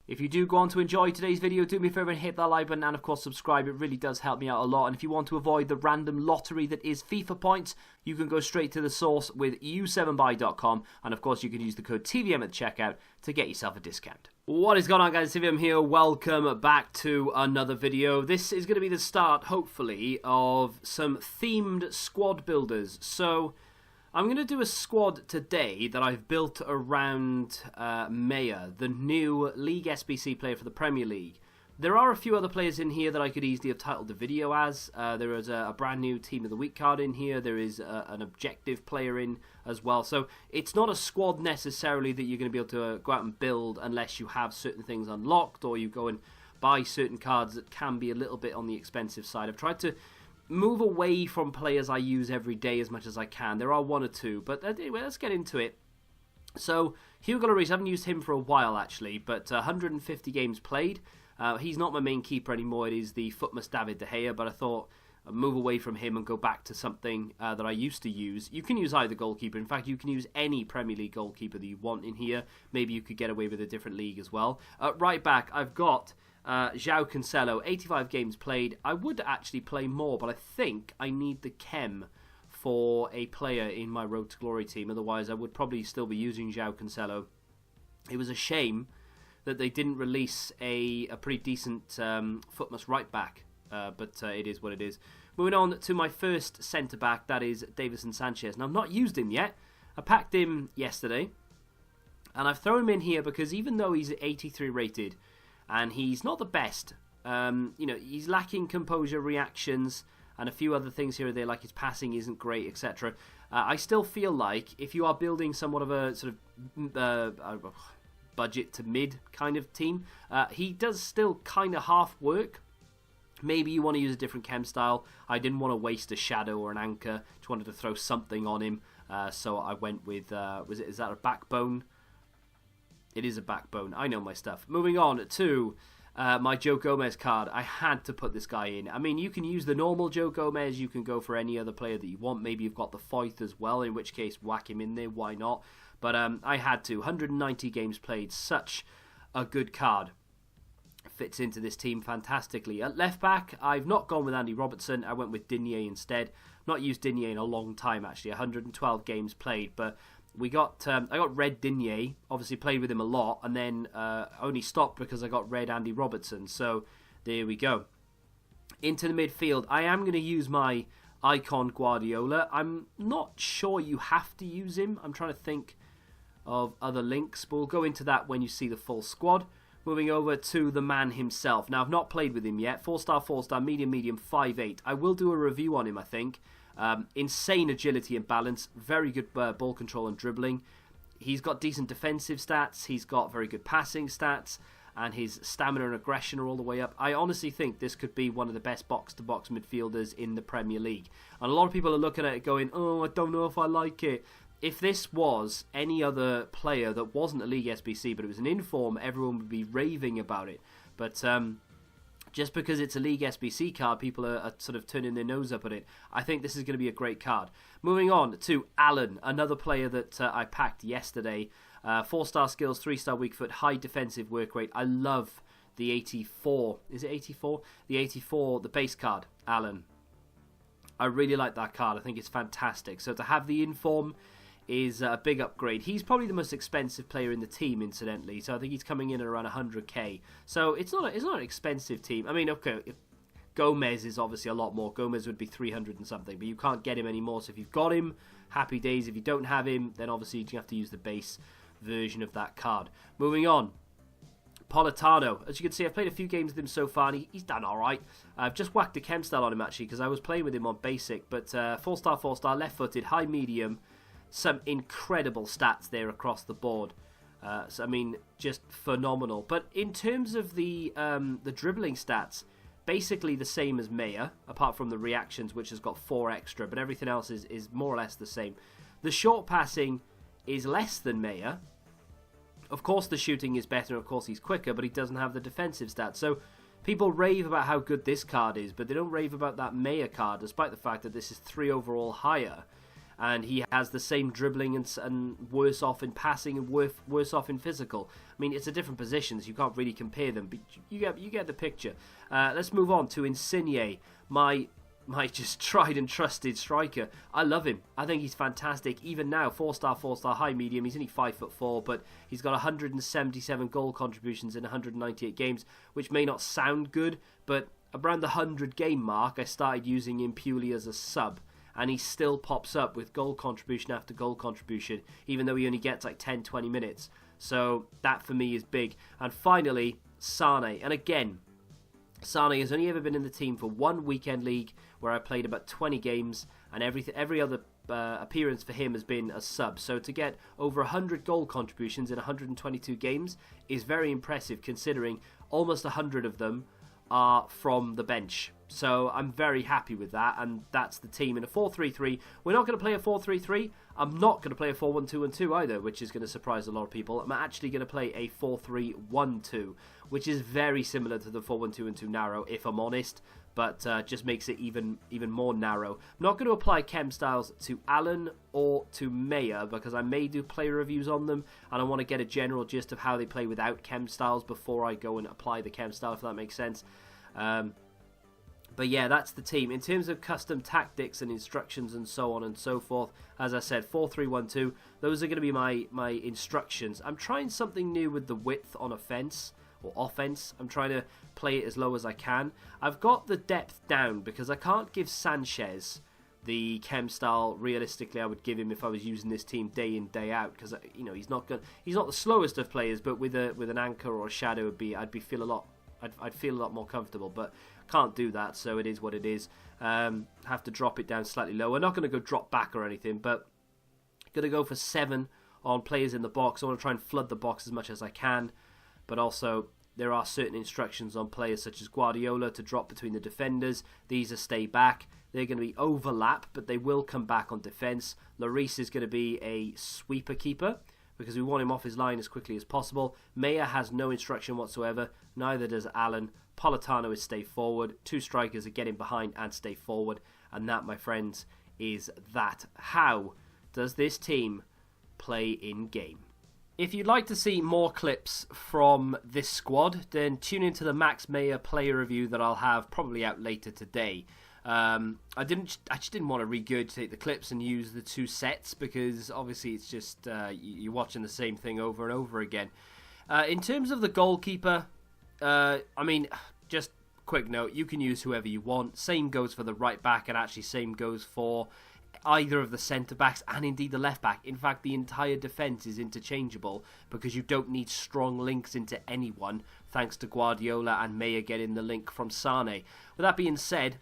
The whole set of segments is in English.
If you do go on to enjoy today's video, do me a favour and hit that like button and of course subscribe. It really does help me out a lot. And if you want to avoid the random lottery that is FIFA points, you can go straight to the source with u7buy.com, and of course you can use the code TVM at the checkout to get yourself a discount. What is going on, guys? TVM here. Welcome back to another video. This is going to be the start, hopefully, of some themed squad builders. So I'm going to do a squad today that I've built around Meyer, the new League SBC player for the Premier League. There are a few other players in here that I could easily have titled the video as. There is a brand new Team of the Week card in here. There is an objective player in as well. So it's not a squad necessarily that you're going to be able to go out and build unless you have certain things unlocked or you go and buy certain cards that can be a little bit on the expensive side. I've tried to move away from players I use every day as much as I can. There are one or two, but anyway, let's get into it. So, Hugo Lloris, I haven't used him for a while actually, but 150 games played. He's not my main keeper anymore. It is the Footmas David De Gea, but I thought I'd move away from him and go back to something that I used to use. You can use either goalkeeper. In fact, you can use any Premier League goalkeeper that you want in here. Maybe you could get away with a different league as well. Right back, I've got João Cancelo, 85 games played. I would actually play more, but I think I need the chem for a player in my Road to Glory team. Otherwise, I would probably still be using João Cancelo. It was a shame that they didn't release a pretty decent Footmas right back, but it is what it is. Moving on to my first centre-back, that is Davinson Sanchez. Now, I've not used him yet. I packed him yesterday, and I've thrown him in here because even though he's 83 rated, and he's not the best. He's lacking composure, reactions, and a few other things here or there, like his passing isn't great, etc. I still feel like if you are building somewhat of a sort of budget to mid kind of team, he does still kind of half work. Maybe you want to use a different chem style. I didn't want to waste a shadow or an anchor. Just wanted to throw something on him. So I went with, is that a backbone? It is a backbone. I know my stuff. Moving on to my Joe Gomez card. I had to put this guy in. I mean, you can use the normal Joe Gomez. You can go for any other player that you want. Maybe you've got the Foyth as well, in which case whack him in there. Why not? But I had to. 190 games played. Such a good card. Fits into this team fantastically. At left back, I've not gone with Andy Robertson. I went with Digne instead. Not used Digne in a long time, actually. 112 games played, but I got red Digne, obviously played with him a lot, and then only stopped because I got red Andy Robertson. So there we go. Into the midfield, I am going to use my icon Guardiola. I'm not sure you have to use him. I'm trying to think of other links, but we'll go into that when you see the full squad. Moving over to the man himself. Now, I've not played with him yet. 4-star, medium, 5'8". I will do a review on him, I think. Insane agility and balance, very good ball control and dribbling. He's got decent defensive stats, he's got very good passing stats, and his stamina and aggression are all the way up. I honestly think this could be one of the best box-to-box midfielders in the Premier League. And a lot of people are looking at it going, oh, I don't know if I like it. If this was any other player that wasn't a League SBC, but it was an inform, everyone would be raving about it. But just because it's a League SBC card, people are sort of turning their nose up at it. I think this is going to be a great card. Moving on to ALLAN, another player that I packed yesterday. 4-star skills, 3-star weak foot, high defensive work rate. I love the 84. Is it 84? The 84, the base card, ALLAN. I really like that card. I think it's fantastic. So to have the inform is a big upgrade. He's probably the most expensive player in the team, incidentally. So I think he's coming in at around 100k. So it's not an expensive team. I mean, okay, Gomez is obviously a lot more. Gomez would be 300 and something, but you can't get him anymore. So if you've got him, happy days. If you don't have him, then obviously you have to use the base version of that card. Moving on. Politano. As you can see, I've played a few games with him so far, and he's done alright. I've just whacked a chem style on him, actually, because I was playing with him on basic. But 4-star, left-footed, high medium. Some incredible stats there across the board. So, I mean, just phenomenal. But in terms of the dribbling stats, basically the same as Meyer, apart from the reactions, which has got 4 extra, but everything else is more or less the same. The short passing is less than Meyer. Of course the shooting is better, of course he's quicker, but he doesn't have the defensive stats. So people rave about how good this card is, but they don't rave about that Meyer card, despite the fact that this is 3 overall higher. and he has the same dribbling and worse off in passing and worse off in physical. I mean, it's a different positions. You can't really compare them, but you get the picture. Let's move on to Insigne, my just tried and trusted striker. I love him. I think he's fantastic. Even now, 4-star, high medium. He's only 5'4", but he's got 177 goal contributions in 198 games, which may not sound good, but around the 100 game mark, I started using him purely as a sub, and he still pops up with goal contribution after goal contribution, even though he only gets like 10-20 minutes. So that for me is big. And finally, Sane. And again, Sane has only ever been in the team for one weekend league where I played about 20 games, and every other appearance for him has been a sub. So to get over 100 goal contributions in 122 games is very impressive, considering almost 100 of them are from the bench. So I'm very happy with that, and that's the team in a 4-3-3. We're not going to play a 4-3-3. I'm not going to play a 4-1-2-1-2 either, which is going to surprise a lot of people. I'm actually going to play a 4-3-1-2, which is very similar to the 4-1-2-1-2 narrow, if I'm honest, but just makes it even more narrow. I'm not going to apply chem styles to ALLAN or to Meyer, because I may do player reviews on them, and I want to get a general gist of how they play without chem styles before I go and apply the chem style, if that makes sense. But yeah, that's the team. In terms of custom tactics and instructions and so on and so forth, as I said, 4-3-1-2, those are going to be my instructions. I'm trying something new with the width on offense. I'm trying to play it as low as I can. I've got the depth down because I can't give Sanchez the chem style realistically I would give him if I was using this team day in, day out, because he's not the slowest of players, but with an anchor or a shadow I'd feel a lot more comfortable, but can't do that, so it is what it is. Have to drop it down slightly lower. Not going to go drop back or anything, but going to go for 7 on players in the box. I want to try and flood the box as much as I can, but also there are certain instructions on players such as Guardiola to drop between the defenders. These are stay back. They're going to be overlap, but they will come back on defence. Lloris is going to be a sweeper keeper, because we want him off his line as quickly as possible. Meyer has no instruction whatsoever, neither does ALLAN. Politano is stay forward. 2 strikers are getting behind and stay forward. And that, my friends, is that. How does this team play in game? If you'd like to see more clips from this squad, then tune into the Max Meyer player review that I'll have probably out later today. I just didn't want to regurgitate the clips and use the 2 sets, because obviously it's just you're watching the same thing over and over again. In terms of the goalkeeper, I mean, just quick note, you can use whoever you want. Same goes for the right back, and actually same goes for either of the centre backs and indeed the left back. In fact, the entire defence is interchangeable, because you don't need strong links into anyone, thanks to Guardiola and Meyer getting the link from Sane. With that being said,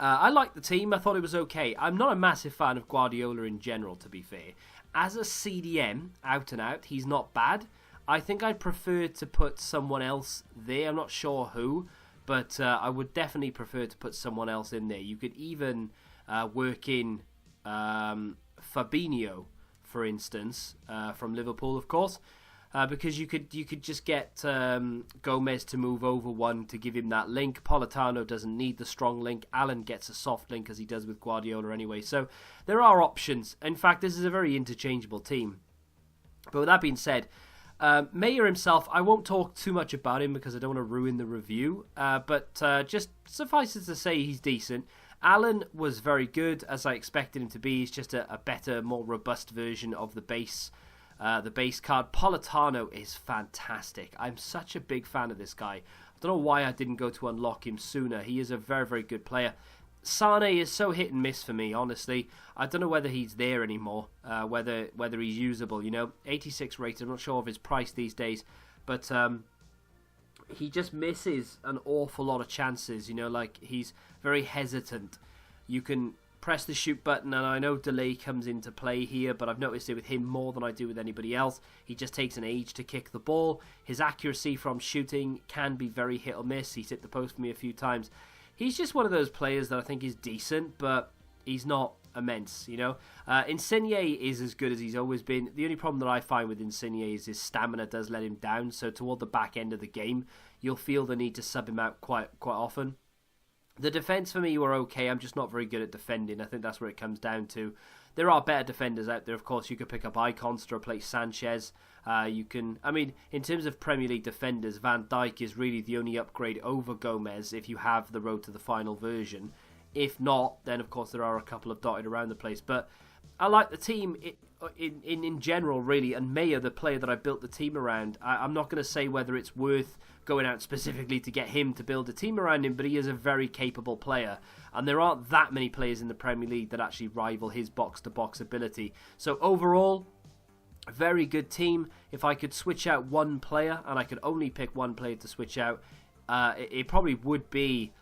I like the team. I thought it was okay. I'm not a massive fan of Guardiola in general, to be fair. As a CDM, out and out, he's not bad. I think I'd prefer to put someone else there. I'm not sure who, but I would definitely prefer to put someone else in there. You could even work in Fabinho, for instance, from Liverpool, of course, because you could just get Gomez to move over one to give him that link. Politano doesn't need the strong link. ALLAN gets a soft link, as he does with Guardiola anyway. So there are options. In fact, this is a very interchangeable team. But with that being said, Meyer himself, I won't talk too much about him because I don't want to ruin the review, but just suffice it to say he's decent. ALLAN was very good, as I expected him to be. He's just a better, more robust version of the base card. Politano is fantastic. I'm such a big fan of this guy. I don't know why I didn't go to unlock him sooner. He is a very, very good player. Sane is so hit and miss for me, honestly. I don't know whether he's there anymore, whether he's usable, 86 rated. I'm not sure of his price these days, but he just misses an awful lot of chances, like he's very hesitant. You can press the shoot button, and I know delay comes into play here, but I've noticed it with him more than I do with anybody else. He just takes an age to kick the ball. His accuracy from shooting can be very hit or miss. He's hit the post for me a few times. He's just one of those players that I think is decent, but he's not immense, Insigne is as good as he's always been. The only problem that I find with Insigne is his stamina does let him down, so toward the back end of the game, you'll feel the need to sub him out quite often. The defence for me were okay. I'm just not very good at defending. I think that's where it comes down to. There are better defenders out there, of course. You could pick up Icons to replace Sanchez. You can, I mean, in terms of Premier League defenders, Van Dijk is really the only upgrade over Gomez if you have the road to the final version. If not, then of course there are a couple of dotted around the place. But I like the team in general, really, and Meyer, the player that I built the team around. I'm not going to say whether it's worth going out specifically to get him to build a team around him, but he is a very capable player, and there aren't that many players in the Premier League that actually rival his box-to-box ability. So overall, a very good team. If I could switch out one player, and I could only pick one player to switch out, it probably would be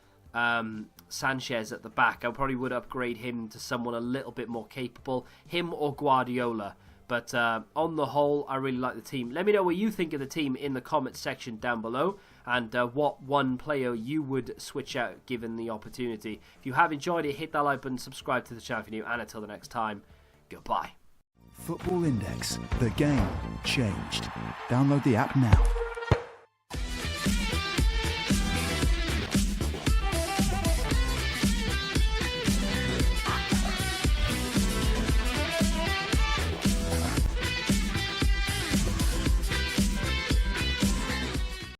Sanchez at the back. I probably would upgrade him to someone a little bit more capable, him or Guardiola. But on the whole, I really like the team. Let me know what you think of the team in the comments section down below, and what one player you would switch out given the opportunity. If you have enjoyed it, hit that like button, subscribe to the channel if you're new, and until the next time, goodbye. Football Index, the game changed. Download the app now.